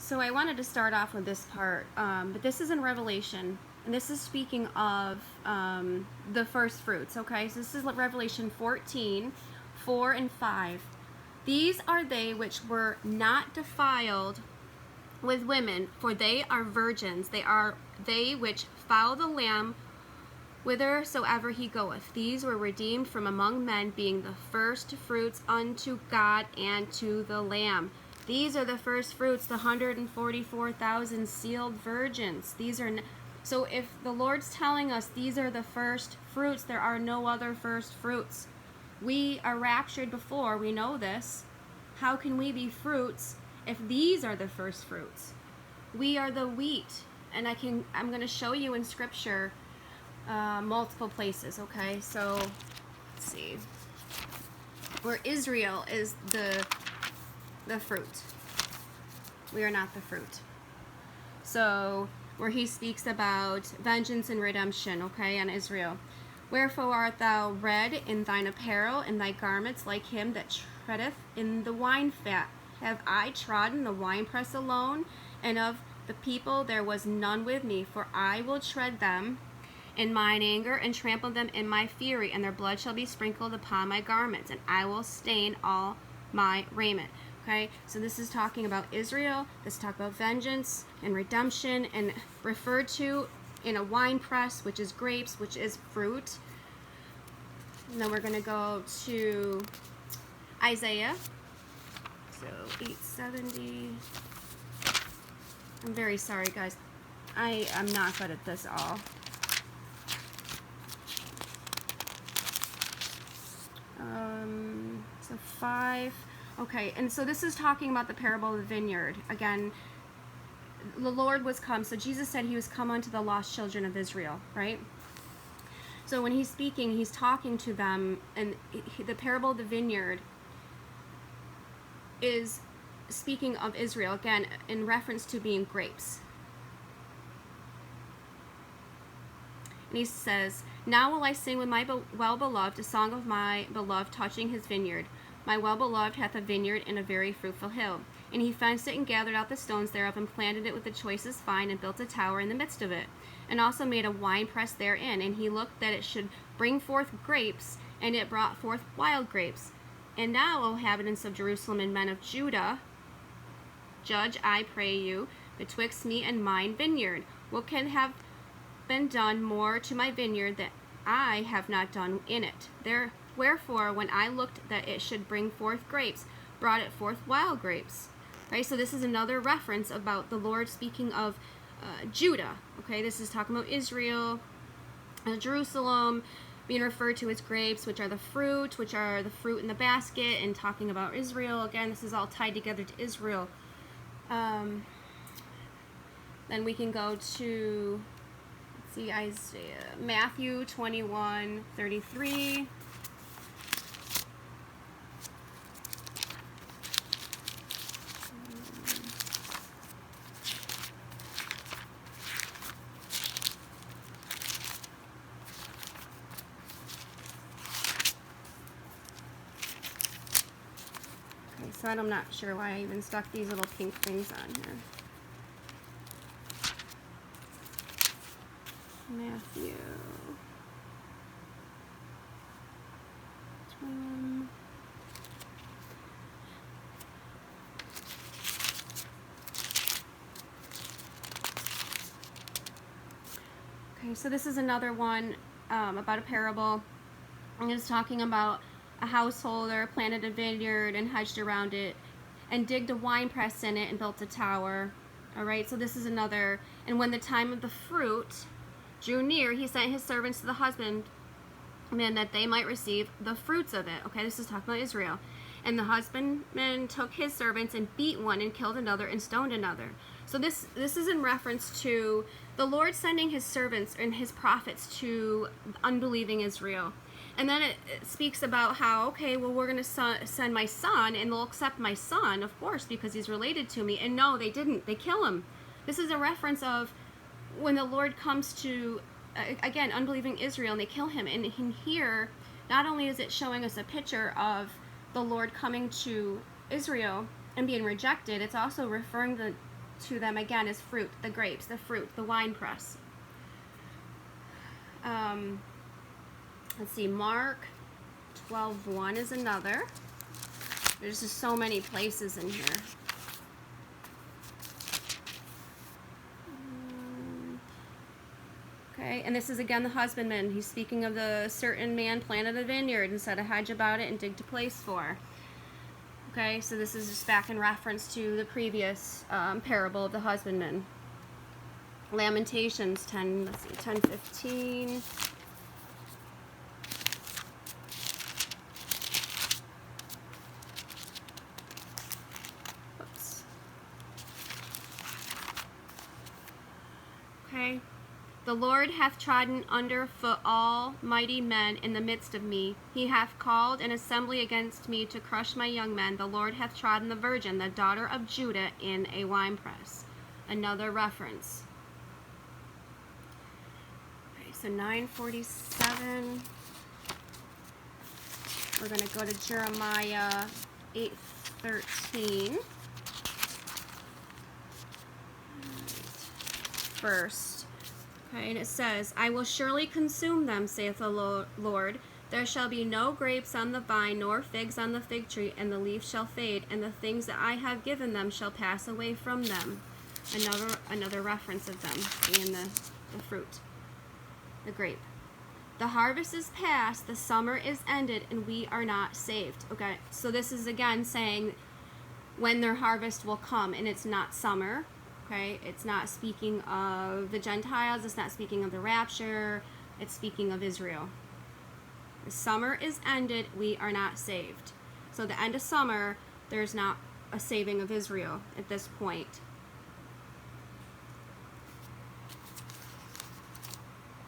So I wanted to start off with this part, but this is in Revelation, and this is speaking of the first fruits, okay? So this is Revelation 14, 4 and 5. These are they which were not defiled with women, for they are virgins. They are they which follow the Lamb whithersoever he goeth. These were redeemed from among men, being the first fruits unto God and to the Lamb. These are the first fruits, the 144,000 sealed virgins. These are so if the Lord's telling us these are the first fruits, there are no other first fruits. We are raptured before, we know this. How can we be fruits if these are the first fruits? We are the wheat, and I'm going to show you in Scripture multiple places, okay? So let's see, where Israel is the fruit. We are not the fruit. So where he speaks about vengeance and redemption, okay, on Israel. Wherefore art thou red in thine apparel, and thy garments like him that treadeth in the wine fat? Have I trodden the winepress alone, and of the people there was none with me? For I will tread them in mine anger, and trample them in my fury, and their blood shall be sprinkled upon my garments, and I will stain all my raiment. Okay, so this is talking about Israel. This is talking about vengeance and redemption, and referred to in a wine press, which is grapes, which is fruit. And then we're going to go to Isaiah. So 870. I'm very sorry, guys. I am not good at this all. So 5. Okay, and so this is talking about the parable of the vineyard. Again, the Lord was come. So Jesus said he was come unto the lost children of Israel, right? So when he's speaking, he's talking to them, and the parable of the vineyard is speaking of Israel, again, in reference to being grapes. And he says, now will I sing with my well-beloved a song of my beloved touching his vineyard. My well-beloved hath a vineyard in a very fruitful hill. And he fenced it and gathered out the stones thereof, and planted it with the choicest vine, and built a tower in the midst of it, and also made a winepress therein. And he looked that it should bring forth grapes, and it brought forth wild grapes. And now, O inhabitants of Jerusalem and men of Judah, judge, I pray you, betwixt me and mine vineyard. What can have been done more to my vineyard that I have not done in it? Wherefore, when I looked that it should bring forth grapes, brought it forth wild grapes. Right, so this is another reference about the Lord speaking of Judah. Okay, this is talking about Israel, Jerusalem, being referred to as grapes, which are the fruit in the basket, and talking about Israel. Again, this is all tied together to Israel. Then we can go to, let's see, Isaiah, Matthew 21:33. So I'm not sure why I even stuck these little pink things on here. Matthew 21. Okay, so this is another one about a parable. And it's talking about a householder planted a vineyard and hedged around it, and digged a wine press in it, and built a tower. All right, so this is another. And when the time of the fruit drew near, he sent his servants to the husbandmen that they might receive the fruits of it. Okay, this is talking about Israel. And the husbandman took his servants and beat one, and killed another, and stoned another. So this is in reference to the Lord sending his servants and his prophets to unbelieving Israel. And then it speaks about how, okay, well, we're going to send my son, and they'll accept my son, of course, because he's related to me. And no, they didn't. They kill him. This is a reference of when the Lord comes to, again, unbelieving Israel, and they kill him. And here, not only is it showing us a picture of the Lord coming to Israel and being rejected, it's also referring to them again is fruit, the grapes, the fruit, the winepress. Let's see, Mark 12:1 is another. There's just so many places in here. Okay, and this is again the husbandman. He's speaking of the certain man planted a vineyard and set a hedge about it and digged a place for. Okay, so this is just back in reference to the previous parable of the husbandman. Lamentations 10:15. Whoops. Okay. The Lord hath trodden under foot all mighty men in the midst of me. He hath called an assembly against me to crush my young men. The Lord hath trodden the virgin, the daughter of Judah, in a winepress. Another reference. Okay, so 9:47. We're going to go to Jeremiah 8:13. First. Okay, and it says, I will surely consume them, saith the Lord. There shall be no grapes on the vine, nor figs on the fig tree, and the leaf shall fade, and the things that I have given them shall pass away from them. Another reference of them being the fruit, the grape. The harvest is past, the summer is ended, and we are not saved. Okay, so this is again saying when their harvest will come, and it's not summer. Okay, it's not speaking of the Gentiles, it's not speaking of the rapture, it's speaking of Israel. The summer is ended, we are not saved. So the end of summer, there's not a saving of Israel at this point.